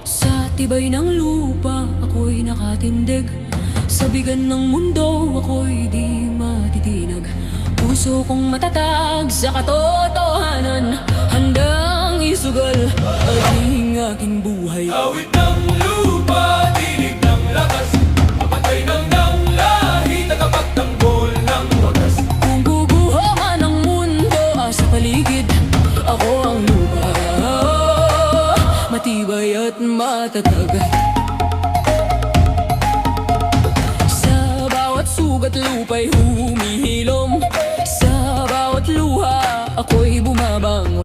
Sa tibay ng lupa ako'y nakatindig, sa bigan ng mundo ako'y di matitinag. Puso kong matatag sa katotohanan, handang isugal ang aking buhay. Awit ng lupa, tinig ng lakas, kapatay ng lahi, tagapagtanggol ng wagas. Kung guguho man ang mundo sa paligid, ako ang lupa, matibay at matatag. Sa bawat sugat lupa'y humihilom, sa bawat luha ako'y bumabang.